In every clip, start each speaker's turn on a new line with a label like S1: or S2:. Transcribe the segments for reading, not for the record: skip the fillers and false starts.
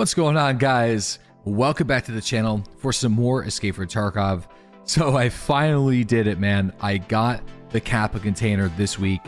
S1: What's going on, guys? Welcome back to the channel for some more Escape from Tarkov. So I finally did it, man. I got the Kappa container this week.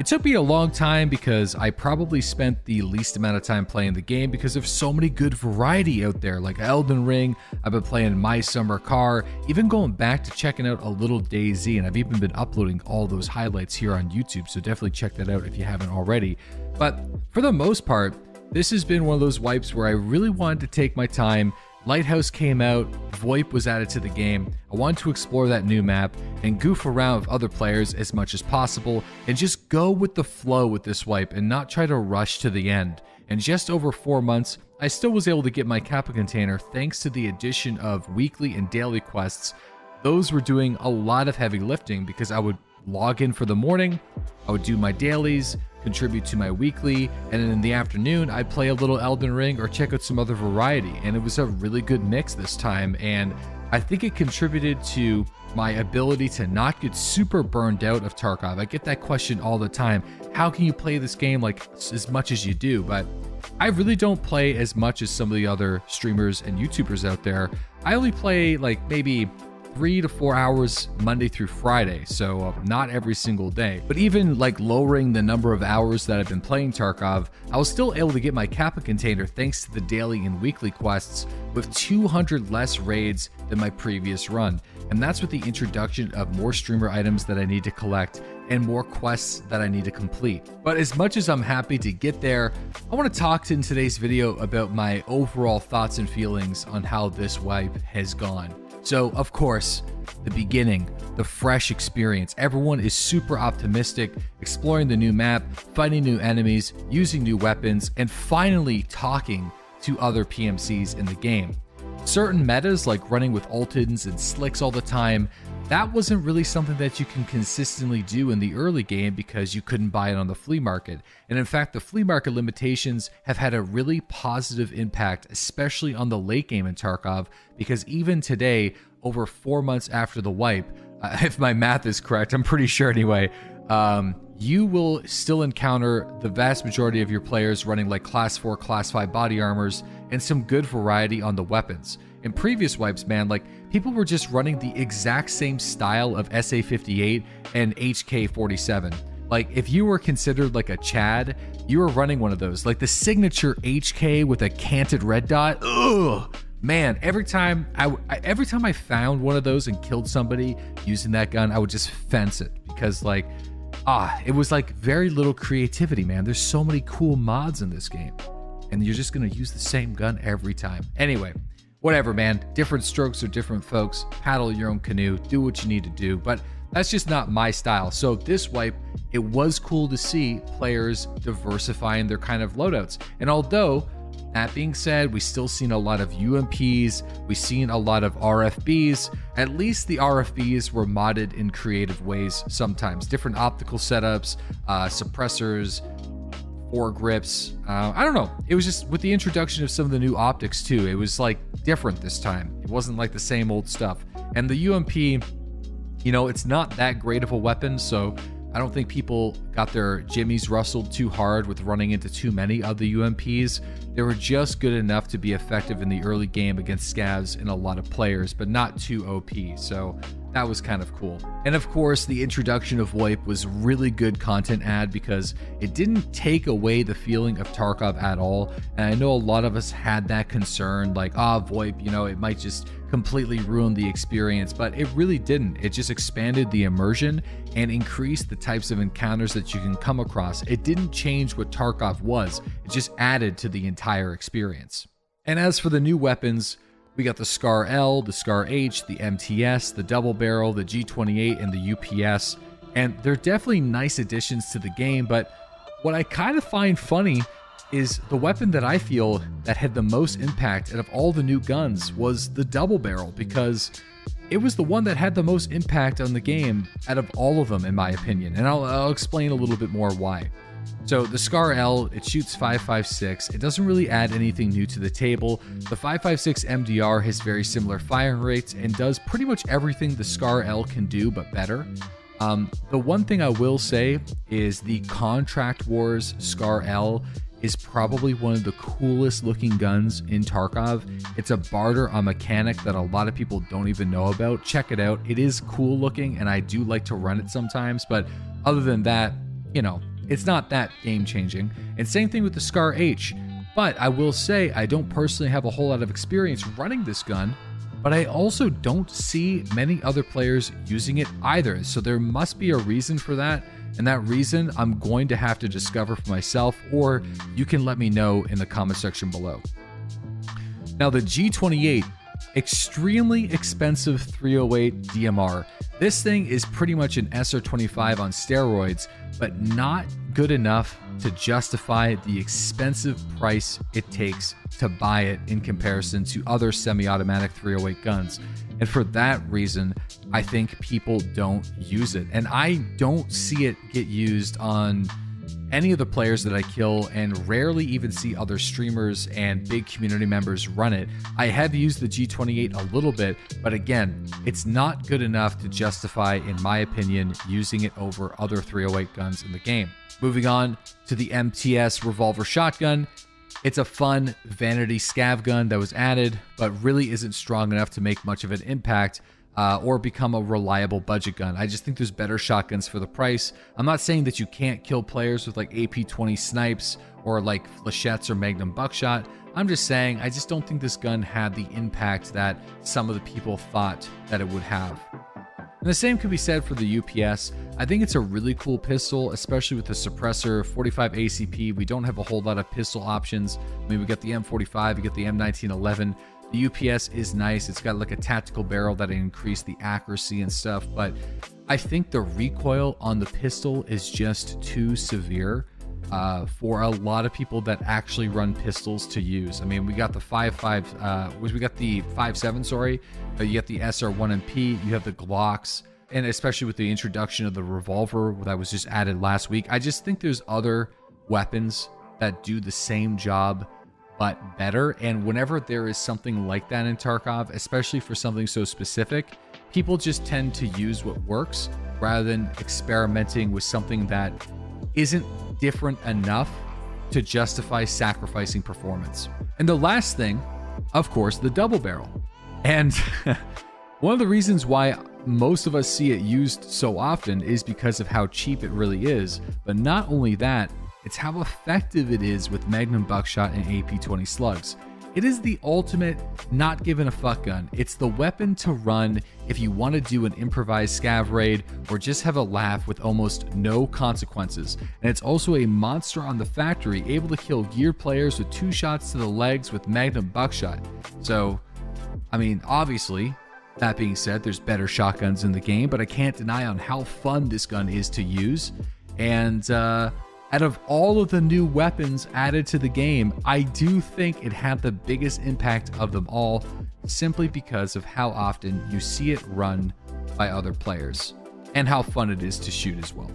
S1: It took me a long time because I probably spent the least amount of time playing the game because there's so many good variety out there, like Elden Ring. I've been playing My Summer Car, even going back to checking out a little DayZ, and I've even been uploading all those highlights here on YouTube, so definitely check that out if you haven't already. But for the most part, this has been one of those wipes where I really wanted to take my time. Lighthouse came out, VoIP was added to the game. I wanted to explore that new map and goof around with other players as much as possible and just go with the flow with this wipe and not try to rush to the end. And just over 4 months, I still was able to get my Kappa container thanks to the addition of weekly and daily quests. Those were doing a lot of heavy lifting because I would log in for the morning, I would do my dailies, contribute to my weekly, and then in the afternoon I'd play a little Elden Ring or check out some other variety. And it was a really good mix this time, and I think it contributed to my ability to not get super burned out of Tarkov. I get that question all the time, how can you play this game like as much as you do? But I really don't play as much as some of the other streamers and YouTubers out there. I only play like maybe 3 to 4 hours Monday through Friday, so not every single day. But even like lowering the number of hours that I've been playing Tarkov, I was still able to get my Kappa container thanks to the daily and weekly quests with 200 less raids than my previous run. And that's with the introduction of more streamer items that I need to collect and more quests that I need to complete. But as much as I'm happy to get there, I want to talk in today's video about my overall thoughts and feelings on how this wipe has gone. So, of course, the beginning, the fresh experience. Everyone is super optimistic, exploring the new map, fighting new enemies, using new weapons, and finally talking to other PMCs in the game. Certain metas, like running with ultins and slicks all the time, that wasn't really something that you can consistently do in the early game because you couldn't buy it on the flea market. And in fact, the flea market limitations have had a really positive impact, especially on the late game in Tarkov, because even today, over 4 months after the wipe, if my math is correct, I'm pretty sure anyway, you will still encounter the vast majority of your players running like class 4, class 5 body armors and some good variety on the weapons. In previous wipes, man, like people were just running the exact same style of SA-58 and HK-47. Like if you were considered like a Chad, you were running one of those, like the signature HK with a canted red dot. Ugh, man, every time I found one of those and killed somebody using that gun, I would just fence it because like, it was like very little creativity, man. There's so many cool mods in this game and you're just gonna use the same gun every time. Anyway, whatever, man. Different strokes for different folks. Paddle your own canoe. Do what you need to do. But that's just not my style. So this wipe, it was cool to see players diversifying their kind of loadouts. And although, that being said, we still seen a lot of UMPs. We've seen a lot of RFBs. At least the RFBs were modded in creative ways sometimes. Different optical setups, suppressors, foregrips. I don't know. It was just with the introduction of some of the new optics too. It was like different this time. It wasn't like the same old stuff. And the UMP, you know, it's not that great of a weapon, so I don't think people got their jimmies rustled too hard with running into too many of the UMPs. They were just good enough to be effective in the early game against scavs and a lot of players, but not too OP. So that was kind of cool. And of course, the introduction of VoIP was really good content add because it didn't take away the feeling of Tarkov at all. And I know a lot of us had that concern, like, VoIP, you know, it might just completely ruin the experience, but it really didn't. It just expanded the immersion and increased the types of encounters that you can come across. It didn't change what Tarkov was. It just added to the entire experience. And as for the new weapons, we got the Scar L, the Scar H, the MTS, the double barrel, the G28, and the UPS. And they're definitely nice additions to the game, but what I kind of find funny is the weapon that I feel that had the most impact out of all the new guns was the double barrel, because it was the one that had the most impact on the game out of all of them, in my opinion. And I'll explain a little bit more why. So the Scar L, it shoots 5.56. It doesn't really add anything new to the table. The 5.56 MDR has very similar firing rates and does pretty much everything the Scar L can do, but better. The one thing I will say is the Contract Wars Scar L is probably one of the coolest looking guns in Tarkov. It's a barter on mechanic that a lot of people don't even know about. Check it out. It is cool looking, and I do like to run it sometimes, but other than that, you know, it's not that game changing. And same thing with the Scar H. But I will say I don't personally have a whole lot of experience running this gun, but I also don't see many other players using it either. So there must be a reason for that. And that reason I'm going to have to discover for myself, or you can let me know in the comment section below. Now the G28, extremely expensive 308 DMR. This thing is pretty much an SR25 on steroids, but not good enough to justify the expensive price it takes to buy it in comparison to other semi-automatic 308 guns. And for that reason, I think people don't use it. And I don't see it get used on any of the players that I kill, and rarely even see other streamers and big community members run it. I have used the G28 a little bit, but again, it's not good enough to justify, in my opinion, using it over other 308 guns in the game. Moving on to the MTS revolver shotgun. It's a fun vanity scav gun that was added, but really isn't strong enough to make much of an impact or become a reliable budget gun. I just think there's better shotguns for the price. I'm not saying that you can't kill players with like AP-20 snipes or like flechettes or magnum buckshot. I'm just saying I just don't think this gun had the impact that some of the people thought that it would have. And the same could be said for the UPS. I think it's a really cool pistol, especially with the suppressor, 45 ACP. We don't have a whole lot of pistol options. I mean, we got the M45, we got the M1911. The UPS is nice. It's got like a tactical barrel that increase the accuracy and stuff, but I think the recoil on the pistol is just too severe for a lot of people that actually run pistols to use. I mean, we got the 5.7, sorry, but you got the SR1MP, you have the Glocks, and especially with the introduction of the revolver that was just added last week, I just think there's other weapons that do the same job but better. And whenever there is something like that in Tarkov, especially for something so specific, people just tend to use what works rather than experimenting with something that isn't different enough to justify sacrificing performance. And the last thing, of course, the double barrel. And one of the reasons why most of us see it used so often is because of how cheap it really is. But not only that, it's how effective it is with magnum buckshot and AP-20 slugs. It is the ultimate not giving a fuck gun. It's the weapon to run if you want to do an improvised scav raid or just have a laugh with almost no consequences. And it's also a monster on the factory, able to kill geared players with 2 shots to the legs with magnum buckshot. So, I mean, obviously, that being said, there's better shotguns in the game, but I can't deny on how fun this gun is to use. And out of all of the new weapons added to the game, I do think it had the biggest impact of them all, simply because of how often you see it run by other players and how fun it is to shoot as well.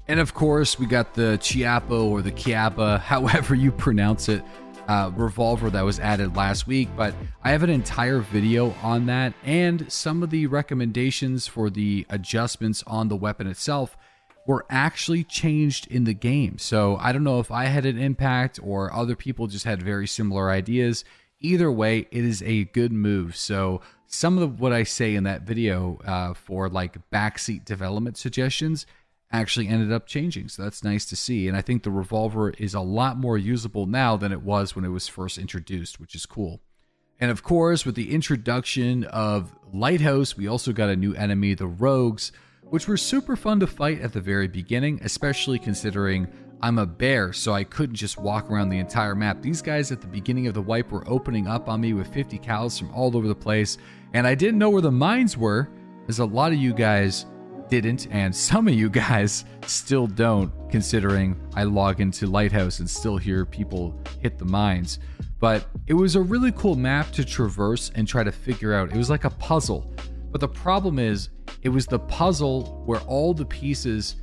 S1: And of course, we got the Chiappo or the Kappa, however you pronounce it, revolver that was added last week, but I have an entire video on that and some of the recommendations for the adjustments on the weapon itself were actually changed in the game. So I don't know if I had an impact or other people just had very similar ideas. Either way, it is a good move. So some of what I say in that video for like backseat development suggestions actually ended up changing. So that's nice to see. And I think the revolver is a lot more usable now than it was when it was first introduced, which is cool. And of course, with the introduction of Lighthouse, we also got a new enemy, the Rogues, which were super fun to fight at the very beginning, especially considering I'm a bear, so I couldn't just walk around the entire map. These guys at the beginning of the wipe were opening up on me with 50 cals from all over the place, and I didn't know where the mines were, as a lot of you guys didn't, and some of you guys still don't, considering I log into Lighthouse and still hear people hit the mines. But it was a really cool map to traverse and try to figure out. It was like a puzzle. But the problem is, it was the puzzle where all the pieces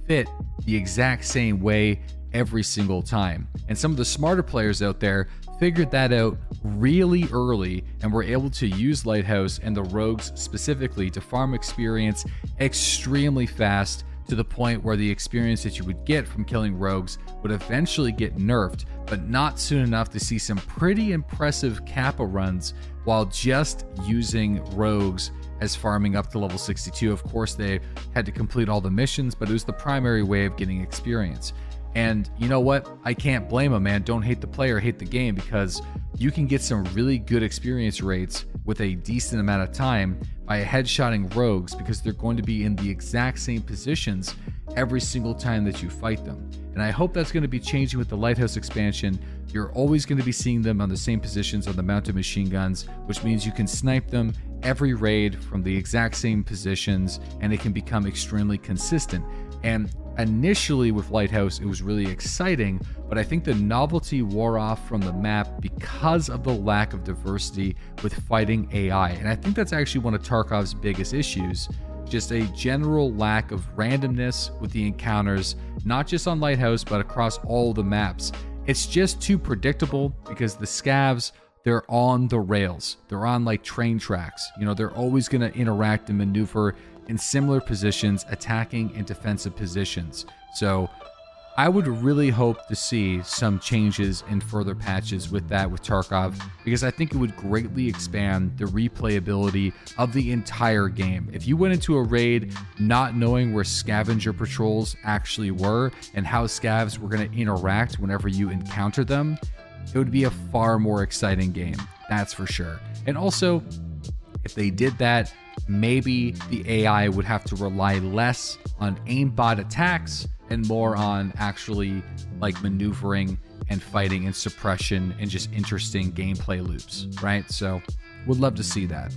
S1: fit the exact same way every single time. And some of the smarter players out there figured that out really early and were able to use Lighthouse and the Rogues specifically to farm experience extremely fast to the point where the experience that you would get from killing rogues would eventually get nerfed, but not soon enough to see some pretty impressive Kappa runs while just using rogues as farming up to level 62. Of course, they had to complete all the missions, but it was the primary way of getting experience. And you know what? I can't blame them, man. Don't hate the player, hate the game, because you can get some really good experience rates with a decent amount of time by headshotting rogues, because they're going to be in the exact same positions every single time that you fight them. And I hope that's going to be changing with the Lighthouse expansion. You're always going to be seeing them on the same positions on the mounted machine guns, which means you can snipe them every raid from the exact same positions, and it can become extremely consistent. And initially with Lighthouse, it was really exciting, but I think the novelty wore off from the map because of the lack of diversity with fighting AI. And I think that's actually one of Tarkov's biggest issues, just a general lack of randomness with the encounters, not just on Lighthouse, but across all the maps. It's just too predictable because the scavs, they're on the rails. They're on like train tracks. You know, they're always going to interact and maneuver in similar positions, attacking and defensive positions. So I would really hope to see some changes in further patches with that with Tarkov, because I think it would greatly expand the replayability of the entire game. If you went into a raid not knowing where scavenger patrols actually were and how scavs were going to interact whenever you encounter them, it would be a far more exciting game, that's for sure. And also, if they did that, maybe the AI would have to rely less on aimbot attacks and more on actually like maneuvering and fighting and suppression and just interesting gameplay loops, right? So would love to see that.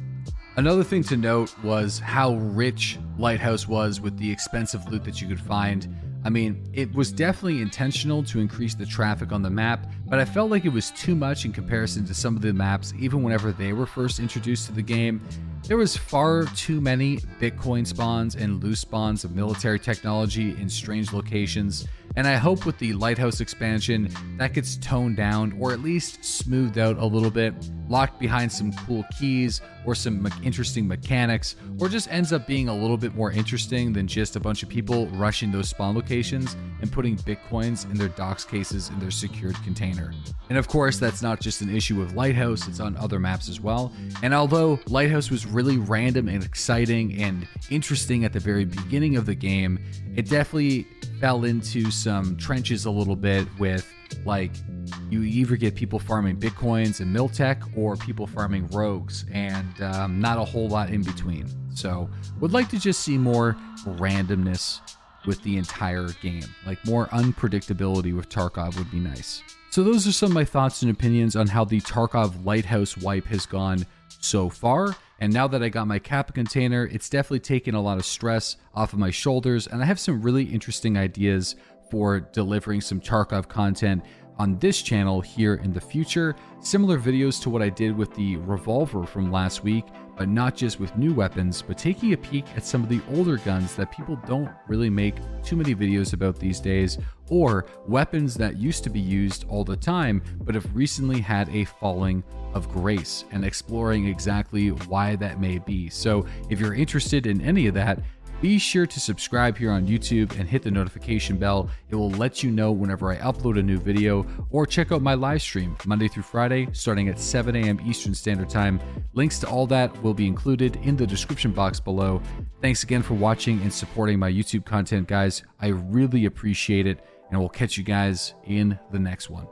S1: Another thing to note was how rich Lighthouse was with the expensive loot that you could find. I mean, it was definitely intentional to increase the traffic on the map, but I felt like it was too much in comparison to some of the maps, even whenever they were first introduced to the game. There was far too many Bitcoin spawns and loose spawns of military technology in strange locations, and I hope with the Lighthouse expansion that gets toned down or at least smoothed out a little bit, locked behind some cool keys or some interesting mechanics, or just ends up being a little bit more interesting than just a bunch of people rushing those spawn locations and putting Bitcoins in their docs cases in their secured container. And of course, that's not just an issue with Lighthouse, it's on other maps as well. And although Lighthouse was really random and exciting and interesting at the very beginning of the game, it definitely fell into some trenches a little bit with, like, you either get people farming Bitcoins and Miltech or people farming rogues, and not a whole lot in between. So would like to just see more randomness with the entire game, like more unpredictability with Tarkov would be nice. So those are some of my thoughts and opinions on how the Tarkov Lighthouse wipe has gone so far. And now that I got my Kappa container, it's definitely taken a lot of stress off of my shoulders, and I have some really interesting ideas for delivering some Tarkov content on this channel here in the future. Similar videos to what I did with the revolver from last week, but not just with new weapons, but taking a peek at some of the older guns that people don't really make too many videos about these days, or weapons that used to be used all the time but have recently had a falling of grace, and exploring exactly why that may be. So if you're interested in any of that, be sure to subscribe here on YouTube and hit the notification bell. It will let you know whenever I upload a new video, or check out my live stream Monday through Friday starting at 7 a.m. Eastern Standard Time. Links to all that will be included in the description box below. Thanks again for watching and supporting my YouTube content, guys. I really appreciate it, and we'll catch you guys in the next one.